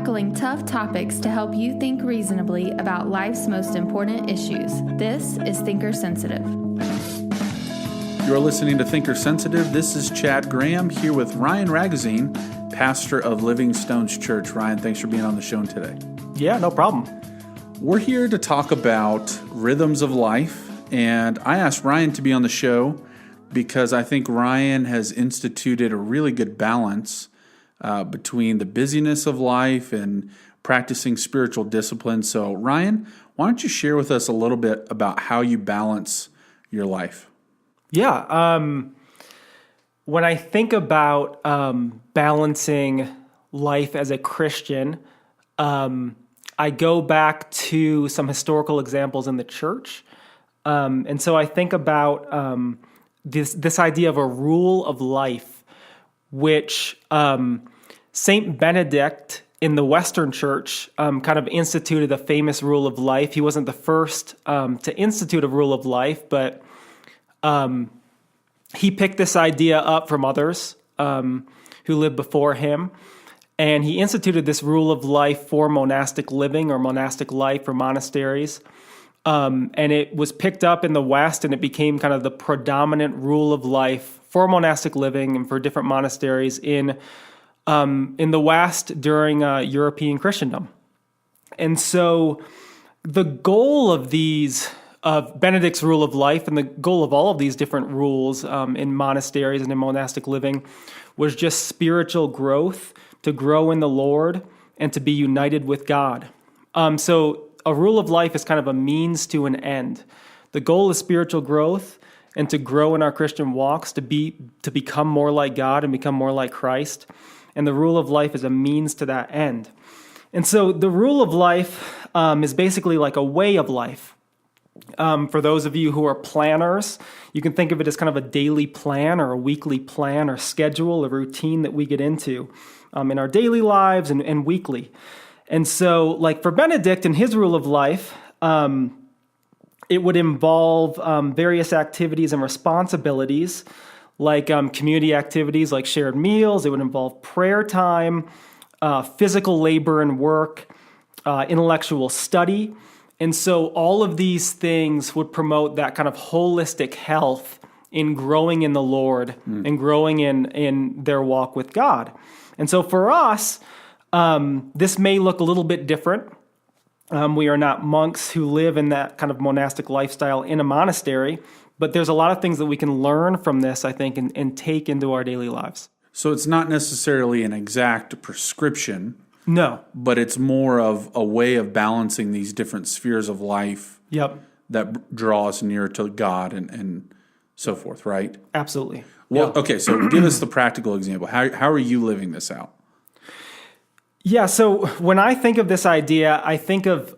tackling tough topics to help you think reasonably about life's most important issues. This is Thinker Sensitive. You're listening to Thinker Sensitive. This is Chad Graham here with Ryan Ragozine, pastor of Living Stones Church. Ryan, thanks for being on the show today. Yeah, no problem. We're here to talk about rhythms of life, and I asked Ryan to be on the show because I think Ryan has instituted a really good balance between the busyness of life and practicing spiritual discipline. So, Ryan, why don't you share with us a little bit about how you balance your life? Yeah. When I think about balancing life as a Christian, I go back to some historical examples in the church. And so I think about this idea of a rule of life, which Saint Benedict in the Western Church kind of instituted a famous rule of life. He wasn't the first to institute a rule of life, but he picked this idea up from others who lived before him. And he instituted this rule of life for monastic living or monastic life for monasteries. And it was picked up in the West, and it became kind of the predominant rule of life for monastic living and for different monasteries in the West during European Christendom. And so the goal of Benedict's rule of life, and the goal of all of these different rules in monasteries and in monastic living, was just spiritual growth, to grow in the Lord and to be united with God. So a rule of life is kind of a means to an end. The goal is spiritual growth and to grow in our Christian walks, to become more like God and become more like Christ. And the rule of life is a means to that end. And so the rule of life is basically like a way of life. For those of you who are planners, you can think of it as kind of a daily plan or a weekly plan or schedule, a routine that we get into in our daily lives and weekly. And so, like for Benedict and his rule of life, it would involve various activities and responsibilities, like community activities like shared meals. It would involve prayer time, physical labor and work, intellectual study. And so all of these things would promote that kind of holistic health in growing in the Lord and growing in their walk with God. And so for us, this may look a little bit different. We are not monks who live in that kind of monastic lifestyle in a monastery, but there's a lot of things that we can learn from this, I think, and take into our daily lives. So it's not necessarily an exact prescription. No. But it's more of a way of balancing these different spheres of life that draw us near to God and so forth, right? Absolutely. Well, okay, so give us the practical example. How are you living this out? Yeah, so when I think of this idea, I think of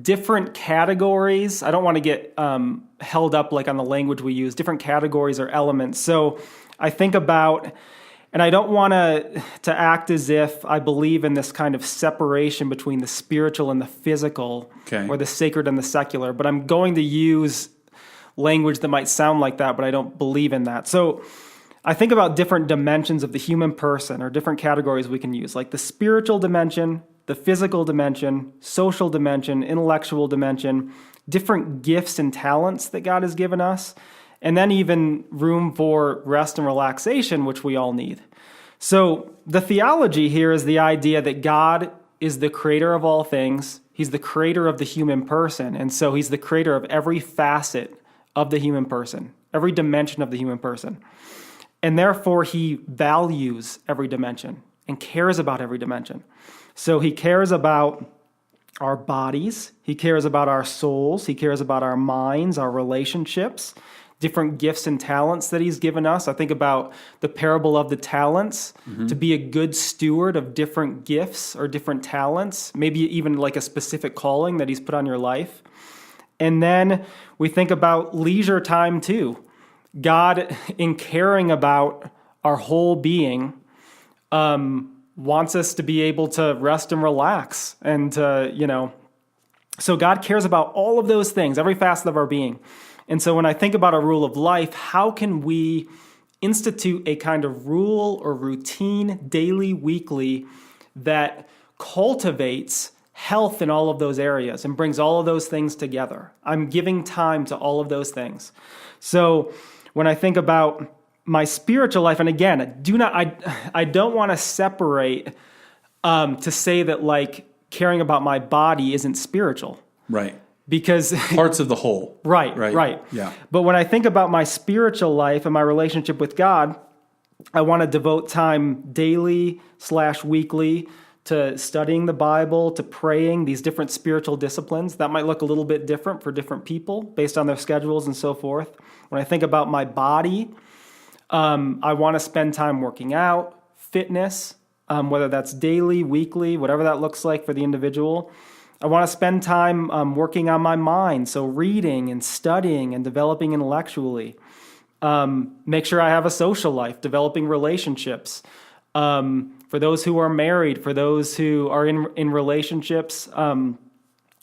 different categories. I don't want to get held up like on the language we use, different categories or elements. So I think about, and I don't want to act as if I believe in this kind of separation between the spiritual and the physical, or the sacred and the secular, but I'm going to use language that might sound like that, but I don't believe in that. So I think about different dimensions of the human person, or different categories we can use, like the spiritual dimension, the physical dimension, social dimension, intellectual dimension, different gifts and talents that God has given us, and then even room for rest and relaxation, which we all need. So the theology here is the idea that God is the creator of all things. He's the creator of the human person. And so he's the creator of every facet of the human person, every dimension of the human person. And therefore, he values every dimension and cares about every dimension. So he cares about our bodies. He cares about our souls. He cares about our minds, our relationships, different gifts and talents that he's given us. I think about the parable of the talents, to be a good steward of different gifts or different talents, maybe even like a specific calling that he's put on your life. And then we think about leisure time too. God, in caring about our whole being, wants us to be able to rest and relax. And, so God cares about all of those things, every facet of our being. And so when I think about a rule of life, how can we institute a kind of rule or routine, daily, weekly, that cultivates health in all of those areas and brings all of those things together. I'm giving time to all of those things. So when I think about my spiritual life, and again, I don't want to separate to say that like caring about my body isn't spiritual. Right. Because parts of the whole. Right. Yeah. But when I think about my spiritual life and my relationship with God, I want to devote time daily/weekly to studying the Bible, to praying, these different spiritual disciplines. That might look a little bit different for different people based on their schedules and so forth. When I think about my body, I want to spend time working out, fitness, whether that's daily, weekly, whatever that looks like for the individual. I want to spend time working on my mind, so reading and studying and developing intellectually. Make sure I have a social life, developing relationships. For those who are married, for those who are in relationships,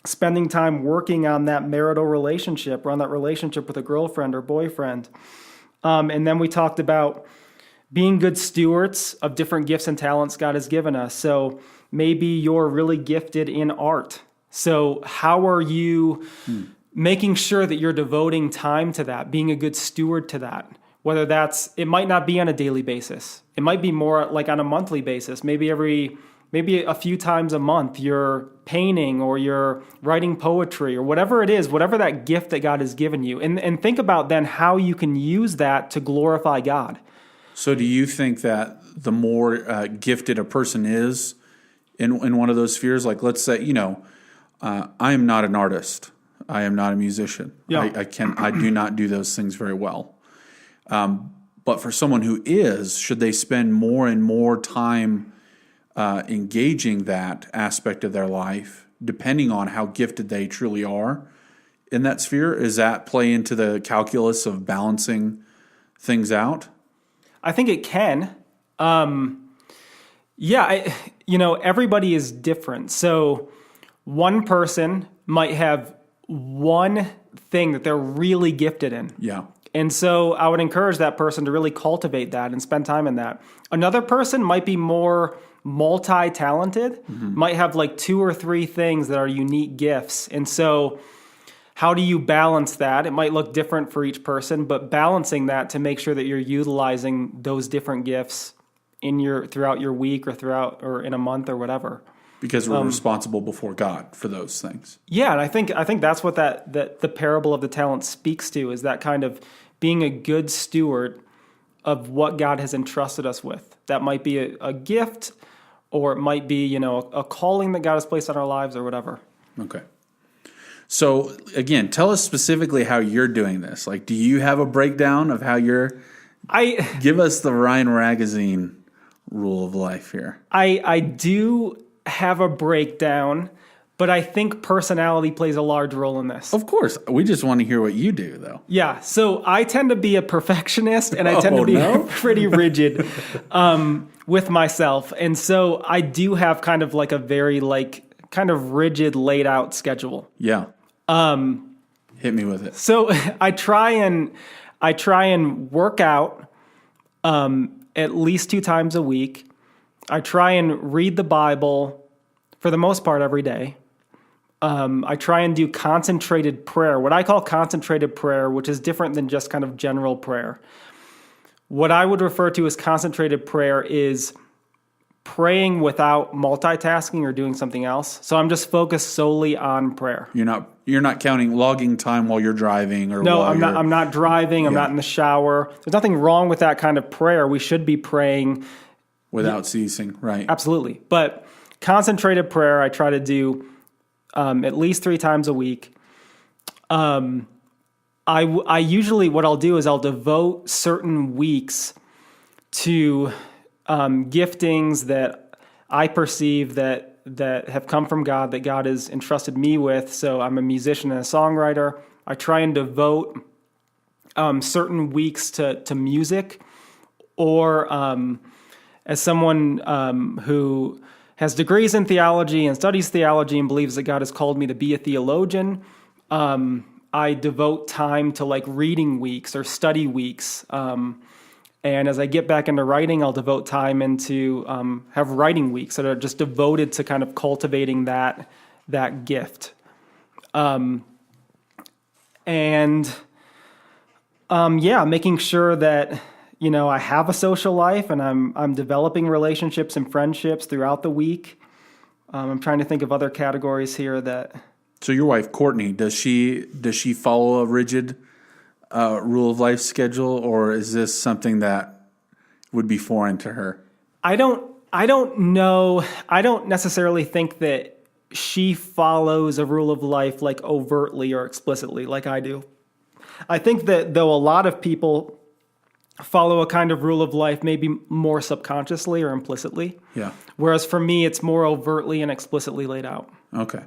spending time working on that marital relationship or on that relationship with a girlfriend or boyfriend. And then we talked about being good stewards of different gifts and talents God has given us. So maybe you're really gifted in art. So how are you making sure that you're devoting time to that, being a good steward to that? Whether it might not be on a daily basis. It might be more like on a monthly basis. Maybe a few times a month you're painting or you're writing poetry or whatever it is, whatever that gift that God has given you. And think about then how you can use that to glorify God. So do you think that the more gifted a person is in one of those spheres, like let's say, I am not an artist. I am not a musician. Yeah. I do not do those things very well. But for someone who is, should they spend more and more time engaging that aspect of their life, depending on how gifted they truly are in that sphere? Does that play into the calculus of balancing things out? I think it can. Everybody is different. So one person might have one thing that they're really gifted in. Yeah. And so I would encourage that person to really cultivate that and spend time in that. Another person might be more multi-talented, might have like 2 or 3 things that are unique gifts. And so how do you balance that? It might look different for each person, but balancing that to make sure that you're utilizing those different gifts throughout your week or in a month or whatever. Because we're responsible before God for those things. Yeah, and I think that's what that the parable of the talents speaks to, is that kind of being a good steward of what God has entrusted us with. That might be a gift, or it might be a calling that God has placed on our lives or whatever. Okay. So again, tell us specifically how you're doing this. Like, do you have a breakdown of how give us the Ryan Ragozine rule of life here. I do have a breakdown, but I think personality plays a large role in this. Of course. We just want to hear what you do, though. Yeah. So I tend to be a perfectionist, and I tend to be pretty rigid with myself. And so I do have kind of like a very kind of rigid laid out schedule. Yeah. Hit me with it. So I try and work out at least 2 times a week. I try and read the Bible for the most part every day. I try and do concentrated prayer, what I call concentrated prayer, which is different than just kind of general prayer. What I would refer to as concentrated prayer is praying without multitasking or doing something else. So I'm just focused solely on prayer. You're not counting logging time while you're driving or no, I'm not driving. I'm not in the shower. There's nothing wrong with that kind of prayer. We should be praying without ceasing, right? Absolutely. But concentrated prayer, I try to do at least 3 times a week. I usually, what I'll do is I'll devote certain weeks to giftings that I perceive that have come from God, that God has entrusted me with. So I'm a musician and a songwriter. I try and devote certain weeks to music, or as someone who has degrees in theology and studies theology and believes that God has called me to be a theologian, I devote time to like reading weeks or study weeks And as I get back into writing, I'll devote time into have writing weeks that are just devoted to kind of cultivating that gift. Making sure that, I have a social life and I'm developing relationships and friendships throughout the week. I'm trying to think of other categories here that. So your wife, Courtney, does she follow a rigid rule of life schedule, or is this something that would be foreign to her? I don't know. I don't necessarily think that she follows a rule of life like overtly or explicitly like I do. I think that though a lot of people follow a kind of rule of life maybe more subconsciously or implicitly. Yeah. Whereas for me, it's more overtly and explicitly laid out. Okay.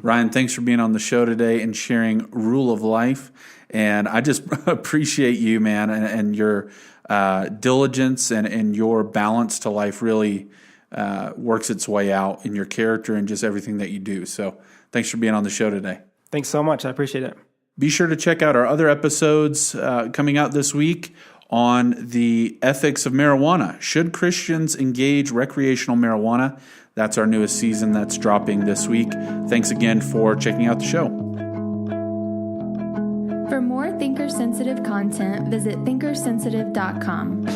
Ryan, thanks for being on the show today and sharing rule of life. And I just appreciate you, man, and your diligence and your balance to life really works its way out in your character and just everything that you do. So thanks for being on the show today. Thanks so much. I appreciate it. Be sure to check out our other episodes coming out this week on the ethics of marijuana. Should Christians engage recreational marijuana? That's our newest season that's dropping this week. Thanks again for checking out the show. For more thinker-sensitive content, visit thinkersensitive.com.